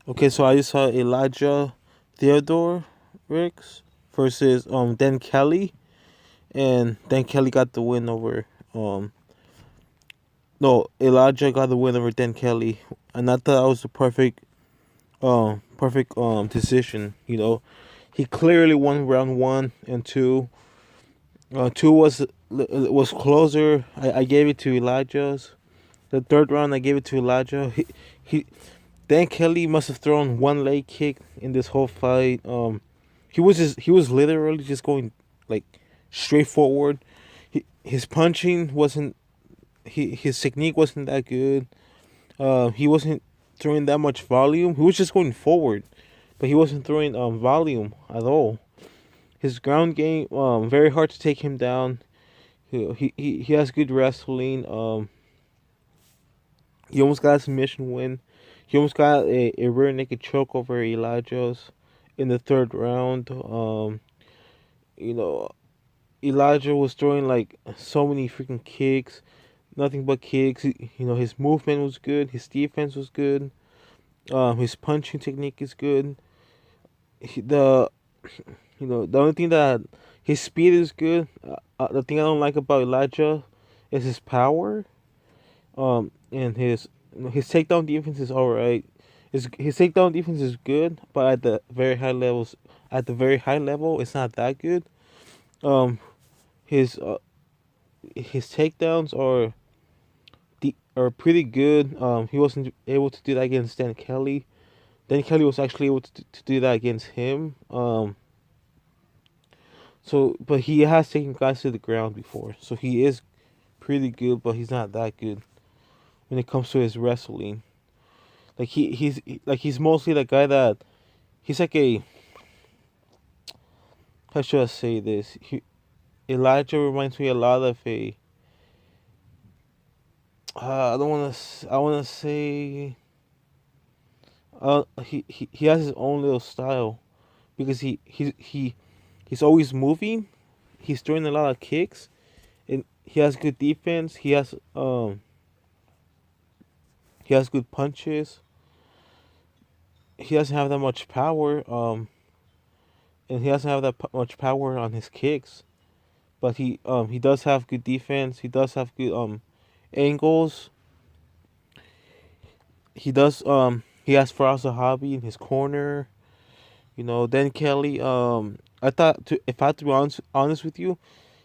Okay, so I just saw Elijah Theodore Ricks versus Dan Kelly, and Dan Kelly got the win over um no, Elijah got the win over Dan Kelly, and I thought that was a perfect decision. He clearly won round one and two. Two was closer. I gave it to Elijah's. The third round I gave it to Elijah. He Dan Kelly must have thrown one leg kick in this whole fight. He was literally just going like straight forward. His punching wasn't his technique wasn't that good. He wasn't throwing that much volume. He was just going forward, but he wasn't throwing volume at all. His ground game very hard to take him down. He has good wrestling. He almost got a submission win. He almost got a rear naked choke over Elijah's in the third round. You know, Elijah was throwing like so many freaking kicks, nothing but kicks. His movement was good. His defense was good. His punching technique is good. The the only thing that his speed is good. The thing I don't like about Elijah is his power. And his takedown defense is all right. His takedown defense is good, but at the very high level, it's not that good. Um, his his takedowns are pretty good. He wasn't able to do that against Dan Kelly. Dan Kelly was actually able to do that against him. But he has taken guys to the ground before, so he is pretty good, but he's not that good when it comes to his wrestling. Like he's mostly the guy that he's like a how should I say this? Elijah reminds me a lot of a I don't want to I want to say he has his own little style because he's always moving. He's throwing a lot of kicks and he has good defense. He has good punches. He doesn't have that much power and he doesn't have that much power on his kicks. But he does have good defense. He does have good angles. He has Faraz Hobby in his corner. Dan Kelly. I thought if I have to be honest with you,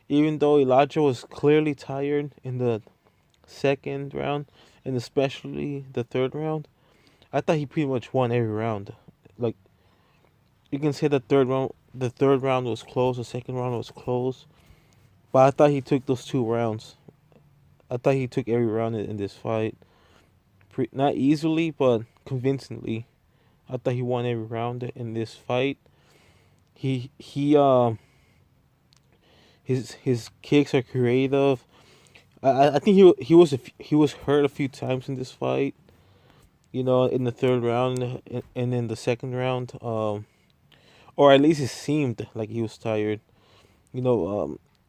even though Elijah was clearly tired in the second round and especially the third round, I thought he pretty much won every round. Like you can say the third round was close, the second round was close, but I thought he took those two rounds. I thought he took every round in this fight. Not easily, but convincingly. I thought he won every round in this fight. He his kicks are creative. I think he was hurt a few times in this fight. In the third round and in the second round. Or at least it seemed like he was tired.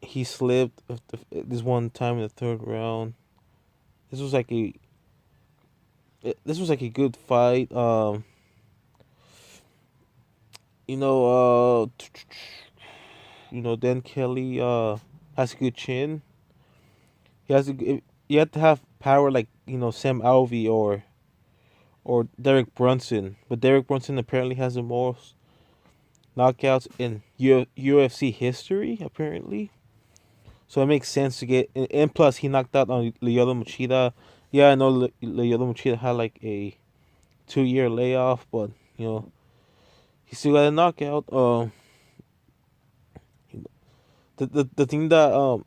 He slipped this one time in the third round. This was like a this was like a good fight. You know, Dan Kelly has a good chin. He has you have to have power like Sam Alvey or Derek Brunson, but Derek Brunson apparently has the most knockouts in UFC history apparently. So it makes sense to get and plus he knocked out on Lyoto Machida. Yeah, I know Lyoto Machida had like a 2 year layoff, but he still got a knockout. The thing that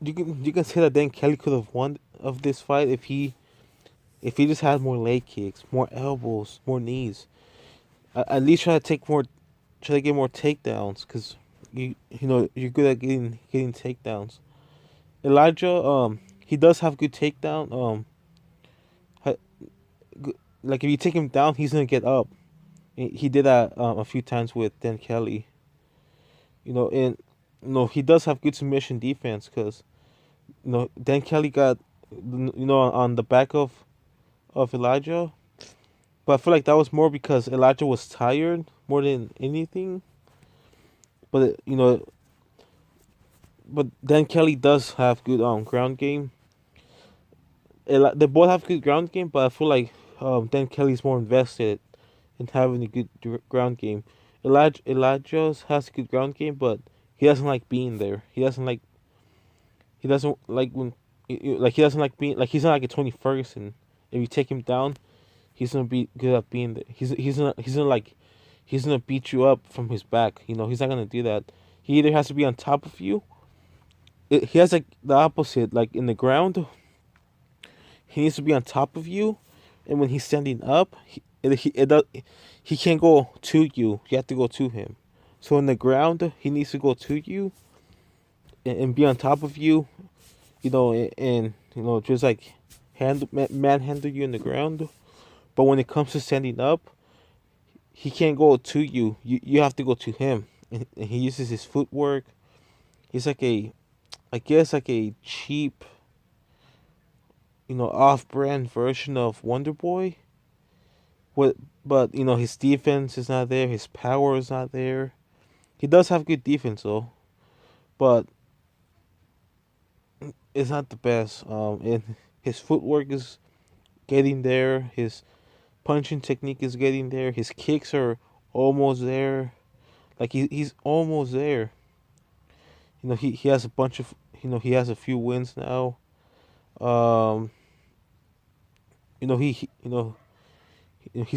you can say that Dan Kelly could have won of this fight if he just had more leg kicks, more elbows, more knees. At least try to get more takedowns because you're good at getting takedowns. Elijah he does have good takedown like if you take him down he's gonna get up. He did that a few times with Dan Kelly. And he does have good submission defense because Dan Kelly got on the back of Elijah, but I feel like that was more because Elijah was tired more than anything. But but Dan Kelly does have good ground game. They both have good ground game, but I feel like Dan Kelly's more invested in having a good ground game. Elijah's has a good ground game, but he doesn't like being there. He doesn't like when like he doesn't like being like he's not like a Tony Ferguson. If you take him down, he's gonna be good at being there. He's gonna beat you up from his back. He's not gonna do that. He either has to be on top of you. He has like the opposite. Like in the ground, he needs to be on top of you, and when he's standing up, he can't go to you. You have to go to him. So in the ground, he needs to go to you and be on top of you. And just like manhandle you in the ground. But when it comes to standing up, he can't go to you. You have to go to him. And he uses his footwork. He's like I guess like a cheap, off-brand version of Wonder Boy. What? But his defense is not there. His power is not there. He does have good defense though, but it's not the best. And his footwork is getting there. His punching technique is getting there. His kicks are almost there. Like he's almost there. He has a bunch of he has a few wins now. Um, he's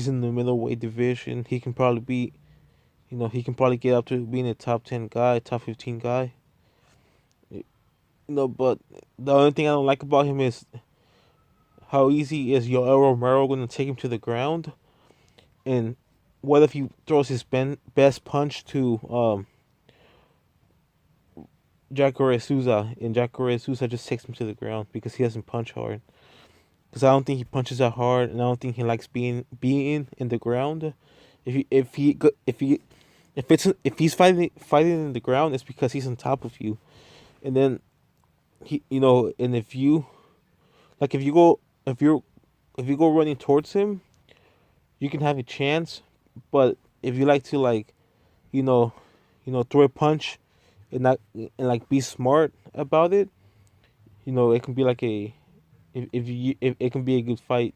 in the middleweight division. He can probably get up to being a top 10 guy, top 15 guy. But the only thing I don't like about him is how easy is Yoel Romero going to take him to the ground, and what if he throws his best punch to Jacare Souza, and Jacare Souza just takes him to the ground because he doesn't punch hard. Because I don't think he punches that hard, and I don't think he likes being in the ground. If he's fighting in the ground, it's because he's on top of you, and then and if you like if you go running towards him, you can have a chance. But if you like to you know throw a punch and not and like be smart about it, it can be like a if it can be a good fight.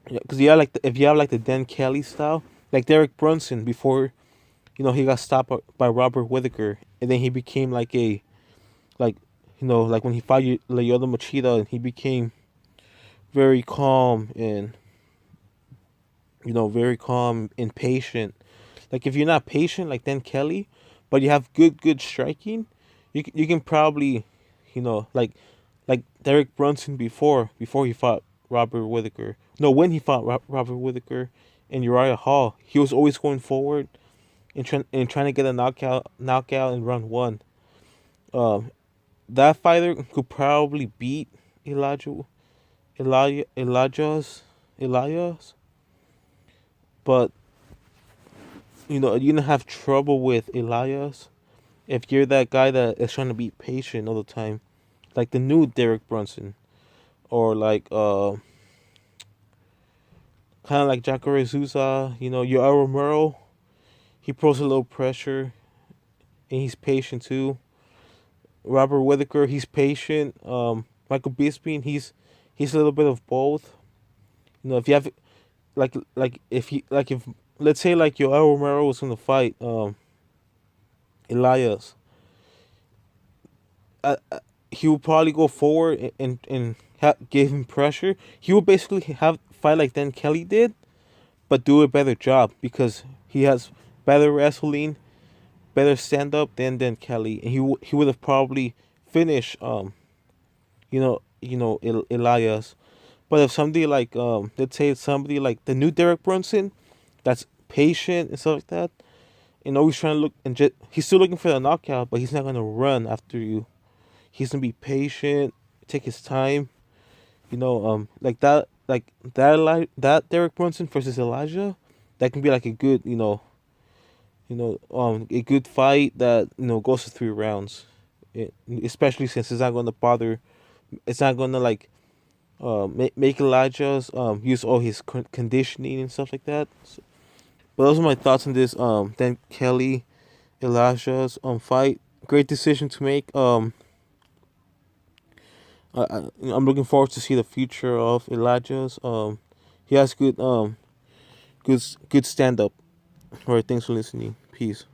Because if you have like the Dan Kelly style, like Derek Brunson before, he got stopped by Robert Whitaker, and then he became like like when he fought Lyoto Machida, and he became very calm and very calm and patient. Like if you're not patient like Dan Kelly, but you have good striking, you can probably, like Derek Brunson before he fought Robert Whitaker. No, when he fought Robert Whitaker and Uriah Hall, he was always going forward and trying to get a knockout in round one. Um, that fighter could probably beat Elijah Elias, but you're gonna have trouble with Elias if you're that guy that is trying to be patient all the time, like the new Derek Brunson, or like kind of like Jacare Souza. Yoel Romero, he pros a little pressure and he's patient too. Robert Whitaker, he's patient. Michael Bisping, he's a little bit of both. If you have if let's say like Yoel Romero was gonna fight Elias, he would probably go forward and give him pressure. He would basically have fight like Dan Kelly did, but do a better job because he has better wrestling, better stand up than Dan Kelly, and he would have probably finished Elias. But if somebody like let's say it's somebody like the new Derek Brunson, that's patient and stuff like that, and always trying to look and he's still looking for the knockout, but he's not gonna run after you. He's gonna be patient, take his time. That Derek Brunson versus Elijah, that can be like a good a good fight that goes to 3 rounds. Especially since it's not gonna make Elijah's use all his conditioning and stuff like that. So, but those are my thoughts on this. Then Kelly Elijah's fight. Great decision to make. I'm looking forward to see the future of Elijah's. He has good good stand up. All right, thanks for listening. Peace.